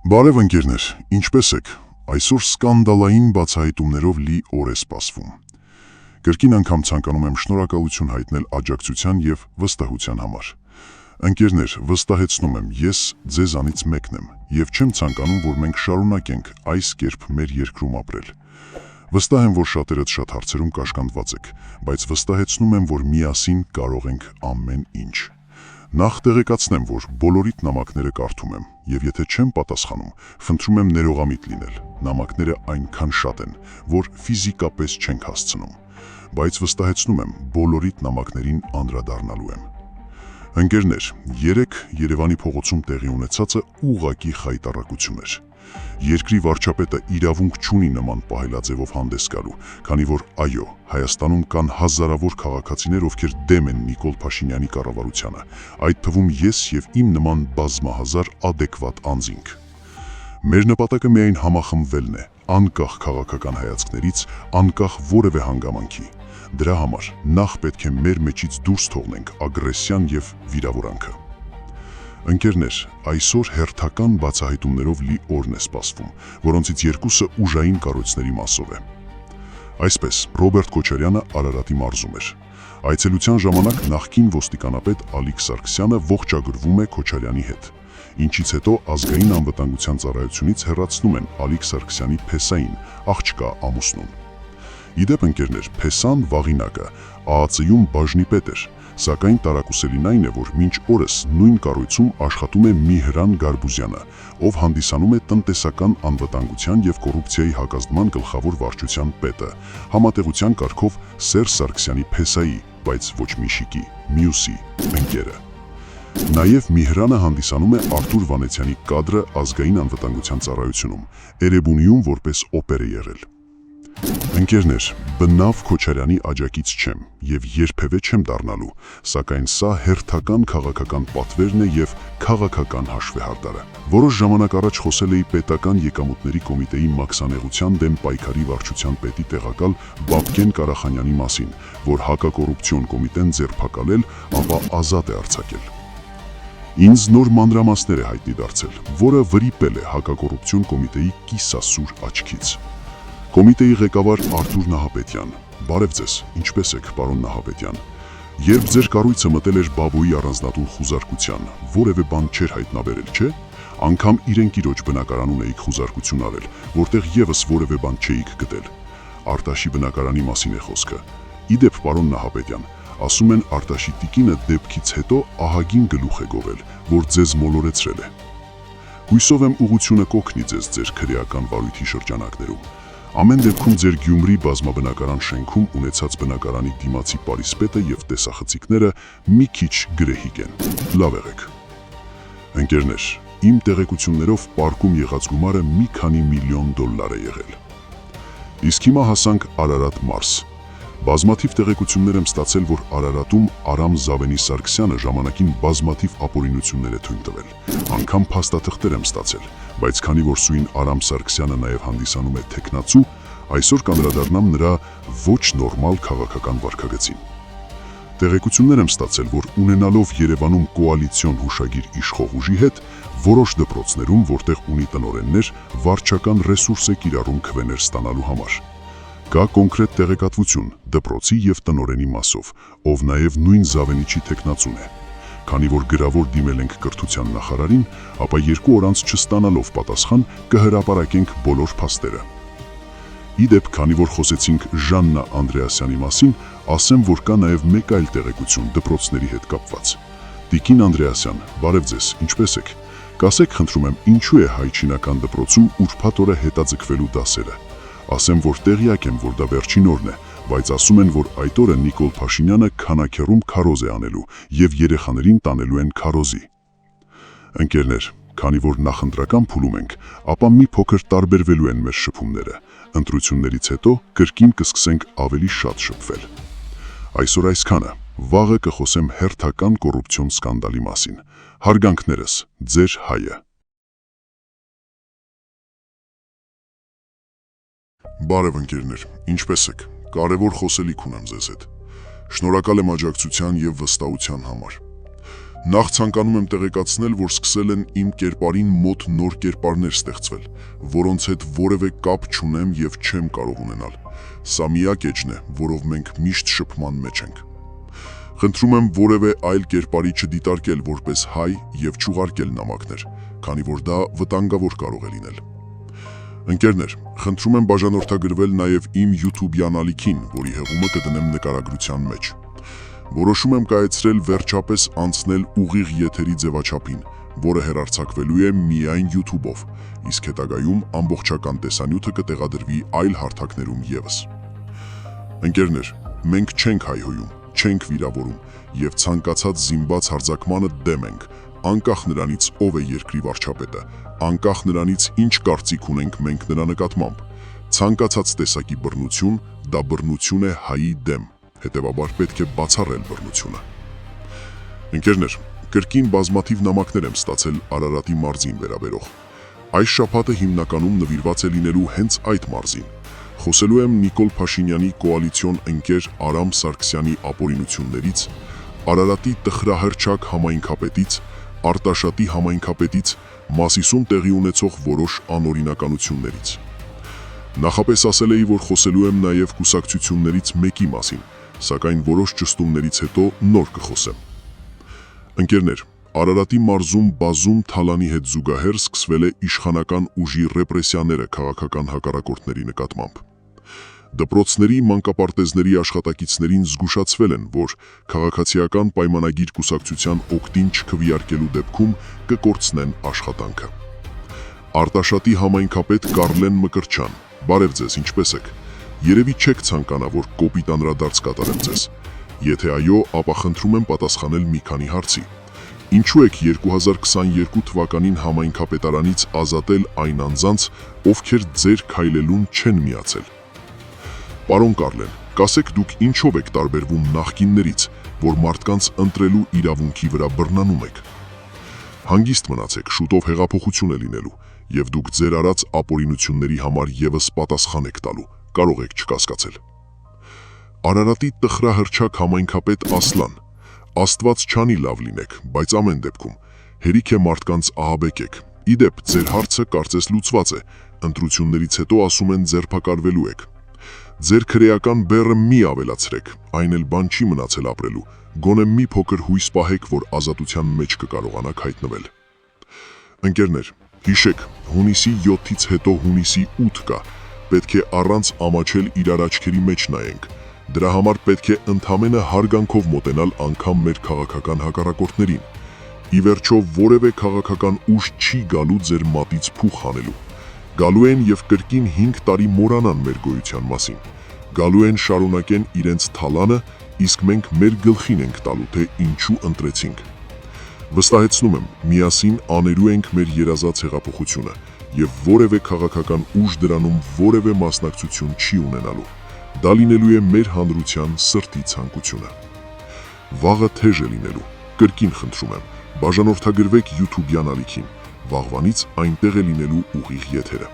Բարև ընկերներ, ինչպե՞ս եք։ Այսօր սկանդալային բացահայտումներով լի օր է սպասվում։ Կրկին անգամ ցանկանում եմ շնորհակալություն հայտնել աջակցության եւ վստահության համար։ Ընկերներ, վստահեցնում եմ, ես ձեզանից մեկն եմ եւ չեմ ցանկանում, որ մենք շարունակենք այս կերպ մեր երկրում ապրել։ Վստահ եմ, որ շատերդ շատ հարցերում կաշկանդված եք, բայց վստահեցնում եմ, որ միասին կարող ենք ամեն ինչ։ Նախ տեղեկացնեմ, որ բոլորիդ նամակները կարդում եմ, եւ եթե չեմ պատասխանում, խնդրում եմ ներողամիտ լինել։ Նամակները այնքան շատ են, որ ֆիզիկապես չենք հասցնում, բայց վստահեցնում եմ, բոլորիդ նամակներին անդրադառնալու եմ։ Ընկերներ, երեկ Երևանի փողոցում տեղի ունեցածը ուղղակի խայտառակություն էր։ Երկրի վարչապետը իրավունք չունի նման պահելաձևով հանդես գալու, քանի որ այո, Հայաստանում կան հազարավոր քաղաքացիներ, ովքեր դեմ են Նիկոլ Փաշինյանի կառավարությանը, այդ թվում ես եւ իմ նման բազմահազար ադեկվատ անձինք։ Մեր նպատակը միայն համախմբվելն է, անկախ քաղաքական հայացքներից, անկախ որևէ հանգամանքի։ Դրա համար նախ պետք է մեր մեջից դուրս թողնենք ագրեսիան եւ վիրավորանքը։ Ընկերներ, այսօր հերթական բացահայտումներով լի օրն է սպասվում, որոնցից երկուսը ուժային կառույցների մասով է։ Այսպես, Ռոբերտ Քոչարյանը Արարատի մարզում էր։ Այցելության ժամանակ նախկին ոստիկանապետ Ալիկ Սարգսյանը ողջագրվում է Քոչարյանի հետ, ինչից հետո ազգային անվտանգության ծառայությունից հեռացնում են Ալիկ Սարգսյանի փեսային, աղջկա ամուսնուն։ Իդեպ ընկերներ, փեսան Վաղինակը ԱԱՑ-ում բաժնի պետ էր, սակայն տարակուսելին այն է, որ մինչ օրս նույն կառույցում աշխատում է Միհրան Գարբուզյանը, ով հանդիսանում է տնտեսական անվտանգության եւ կոռուպցիայի հակազդման գլխավոր վարչության պետը, համատեղության կարգով Սերժ Սարգսյանի փեսայի, բայց ոչ Միշիկի, մյուսի ընկերը։ Նաև Միհրանը հանդիսանում է Արթուր Վանեցյանի կադրը ազգային անվտանգության ծառայությունում, Էրեբունիում որպես օպեր է եղել։ Ընկերներ, բնավ Քոչարյանի աջակից չեմ եւ երբևէ չեմ դառնալու, սակայն սա հերթական քաղաքական պատվերն է եւ քաղաքական հաշվեհարդարը։ Որոշ ժամանակ առաջ խոսել էի պետական եկամուտների կոմիտեի մաքսանեղության դեմ պայքարի վարչության պետի տեղակալ Բաբկեն Կարախանյանի մասին, որ հակակոռուպցիոն կոմիտեն ձերբակալել, ապա ազատ է արձակել։ Ինձ նոր մանրամասներ է հայտնի դարձել, որը վրիպել է հակակոռուպցիոն կոմիտեի կիսասուր աչքից։ Կոմիտեի ղեկավար Արթուր Նահապետյան, բարև ձեզ, ինչպե՞ս եք, պարոն Նահապետյան։ Երբ ձեր կառույցը մտել էր Բաբոյի առանձնատուն խուզարկության, որևէ բան չէր հայտնաբերել, չէ՞։ Անգամ իրենք իրոջ բնակարանում էիք խուզարկություն արել, որտեղ եւս որևէ բան չէիք գտել։ Արտաշի բնակարանի մասին է խոսքը։ Իդեպ, պարոն Նահապետյան, ասում են Արտաշի տիկինը դեպքից հետո ահագին գլուխ է գովել, որ ձեզ մոլորեցրել է։ Հույսով եմ ուղղությունը կօգնի ձեզ ձեր քրեական վարույթի շրջանակներում։ Ամեն դեպքում ձեր Գյումրի բազմաբնակարան շենքում ունեցած բնակարանի դիմացի պարիսպետը եւ տեսախցիկները մի քիչ գրեհիկ են։ Լավ եղեք։ Ընկերներ, իմ տեղեկություններով պարկում եղած գումարը մի քանի միլիոն դոլար է եղել։ Իսկ հիմա հասանք Արարատ մարզ։ Բազմաթիվ տեղեկություններ եմ ստացել, որ Արարատում Արամ Զավենի Սարգսյանը ժամանակին բազմաթիվ ապօրինություններ է թույլ տվել։ Անգամ փաստաթղթեր եմ ստացել, բայց քանի որ սույն Արամ Սարգսյանը նաև հանդիսանում է թեկնածու, այսօր կանդրադառնամ նրա ոչ նորմալ քաղաքական վարքագծին։ Տեղեկություններ եմ ստացել, որ ունենալով Երևանում կոալիցիոն հուշագիր իշխող ուժի հետ, որոշ դպրոցներում, որտեղ ունի տնօրեններ, վարչական ռեսուրս է կիրառում քվեներ ստանալու համար։ Կա կոնկրետ տեղեկատվություն դպրոցի եւ տնօրենի մասով, ով նաեւ նույն Զավենիչի թեկնածուն է։ Քանի որ գրավոր դիմել ենք կրթության նախարարին, ապա 2 օր անց չստանալով պատասխան կհրապարակենք բոլոր փաստերը։ Իդեպ, քանի որ խոսեցինք Ժաննա Անդրեասյանի մասին, ասեմ, որ կա նաեւ մեկ այլ տեղեկություն դպրոցների հետ կապված։ Տիկին Անդրեասյան, բարև ձեզ, ինչպե՞ս եք։ Կասեք, խնդրում եմ, ինչու է հայ-չինական դպրոցում ուրբաթ օրը հետաձգվելու դասերը։ Ասեմ, որ տեղյակ եմ, որ դա վերջին օրն է, բայց ասում են, որ այդ օրը Նիկոլ Փաշինյանը քանաքեռում քարոզ է անելու եւ երեխաներին տանելու են քարոզի։ Ընկերներ, քանի որ նախընտրական փուլում ենք, ապա մի փոքր տարբերվելու են մեր շփումները։ Ընտրություններից հետո կրկին կսկսենք ավելի շատ շփվել։ Այսօր այսքանը, վաղը կխոսեմ հերթական կոռուպցիոն սկանդալի մասին։ Հարգանքներս, ձեր հայը։ Բարև ընկերներ, ինչպե՞ս եք։ Կարևոր խոսելիք ունեմ ձեզ հետ։ Շնորհակալ եմ աջակցության եւ վստահության համար։ Նախ ցանկանում եմ տեղեկացնել, որ սկսել են իմ կերպարին մոտ նոր կերպարներ ստեղծվել, որոնց հետ որևէ կապ չունեմ եւ չեմ կարող ունենալ։ Սա միակ էջն է, որով մենք միշտ շփման մեջ ենք։ Խնդրում եմ որևէ այլ կերպարի չդիտարկել որպես հայ եւ չուղարկել նամակներ, քանի որ դա վտանգավոր կարող է լինել։ Ընկերներ, խնդրում եմ բաժանորդագրվել նաեւ իմ YouTube-յան ալիքին, որի հեղումը կդնեմ նկարագրության մեջ։ Որոշում եմ կայացրել վերջապես անցնել ուղիղ եթերի ձևաչափին, որը հեռարձակվելու է միայն YouTube-ով, իսկ հետագայում ամբողջական տեսանյութը կտեղադրվի այլ հարթակներում ևս։ Ընկերներ, մենք չենք հայհոյում, չենք վիրավորում եւ ցանկացած զինված հարձակմանը դեմ ենք, անկախ նրանից ով է երկրի վարչապետը, անկախ նրանից ինչ կարծիք ունենք մենք նրա նկատմամբ։ Ցանկացած տեսակի բռնություն, դա բռնություն է հայի դեմ, հետևաբար պետք է բացառել բռնությունը։ Ընկերներ, կրկին բազմաթիվ նամակներ եմ ստացել Արարատի մարզին վերաբերող։ Այս շաբաթը հիմնականում նվիրված է լինելու հենց այդ մարզին։ Խոսելու եմ Նիկոլ Փաշինյանի կոալիցիոն ընկեր Արամ Սարգսյանի ապօրինություններից, Արարատի տխրահռչակ համայնքապետից, Արտաշատի համայնքապետից, Մասիսում տեղի ունեցող որոշ անօրինականություններից։ Նախապես ասել էի, որ խոսելու եմ նաև կուսակցություններից մեկի մասին, սակայն որոշ ճշտումներից հետո նոր կխոսեմ։ Ընկերներ, Արարատի մարզում բազում թալանի հետ զուգահեռ սկսվել է իշխանական ուժի ռեպրեսիաները քաղաքական հակառակորդների նկատմամբ։ Դպրոցների մանկապարտեզների աշխատակիցներին զգուշացվել են, որ քաղաքացիական պայմանագիր կուսակցության օգտին չքվեարկելու դեպքում կկորցնեն աշխատանքը։ Արտաշատի համայնքապետ Կարլեն Մկրտչյան, բարև ձեզ, ինչպե՞ս եք։ Երևի չեք ցանկանա, որ կոպիտ անդրադարձ կատարեմ ձեզ։ Եթե այո, ապա խնդրում եմ պատասխանել մի քանի հարցի։ Ինչու եք 2022 թվականին համայնքապետարանից ազատել այն անձանց, ովքեր ձեր քայլելուն չեն միացել։ Պարոն Կարլեն, կասեք դուք ինչով եք տարբերվում նախկիններից, որ մարդկանց ընտրելու իրավունքի վրա բռնանում եք։ Հանգիստ մնացեք, շուտով հեղափոխություն է լինելու, եւ դուք ձեր արած ապօրինությունների համար եւս պատասխան եք տալու, կարող եք չկասկածել։ Արարատի տխրահռչակ համայնքապետ Ասլան, Աստված չանի լավ լինեք, բայց ամեն դեպքում հերիք է մարդկանց ահաբեկեք։ Իդեպ, ձեր հարցը կարծես լուծված է, ընտրություններից հետո ասում են ձերբակալվելու եք։ Ձեր քրեական բեռը մի ավելացրեք, այն էլ բան չի մնացել ապրելու, գոնե մի փոքր հույս պահեք, որ ազատության մեջ կկարողանաք հայտնվել։ Ընկերներ, հիշեք, հունիսի 7-ից հետո հունիսի 8 կա, պետք է առանց ամաչել իրար աչքերի մեջ նայենք։ Դրա համար պետք է ընդամենը հարգանքով մոտենալ անգամ մեր քաղաքական հակառակորդներին։ Ի վերջո որևէ քաղաքական ուժ չի գալու ձեր մատից փուխ հանելու։ Գալու են եւ կրկին 5 տարի մոռանան մեր գոյության մասին։ Գալու են շարունակեն իրենց թալանը, իսկ մենք մեր գլխին ենք տալու, թե ինչու ընտրեցինք։ Վստահեցնում եմ, միասին անելու ենք մեր երազած հեղափոխությունը եւ որևէ քաղաքական ուժ դրանում որևէ մասնակցություն չի ունենալու։ Դա լինելու է մեր հանրության սրտի ցանկությունը։ Վաղը թեժ է լինելու, կրկին խնդրում եմ, բաժանորդագրվեք YouTube-յան ալիքին, վաղվանից այնտեղ է լինելու ուղիղ եթերը։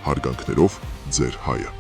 Հարգանքներով, ձեր հայը։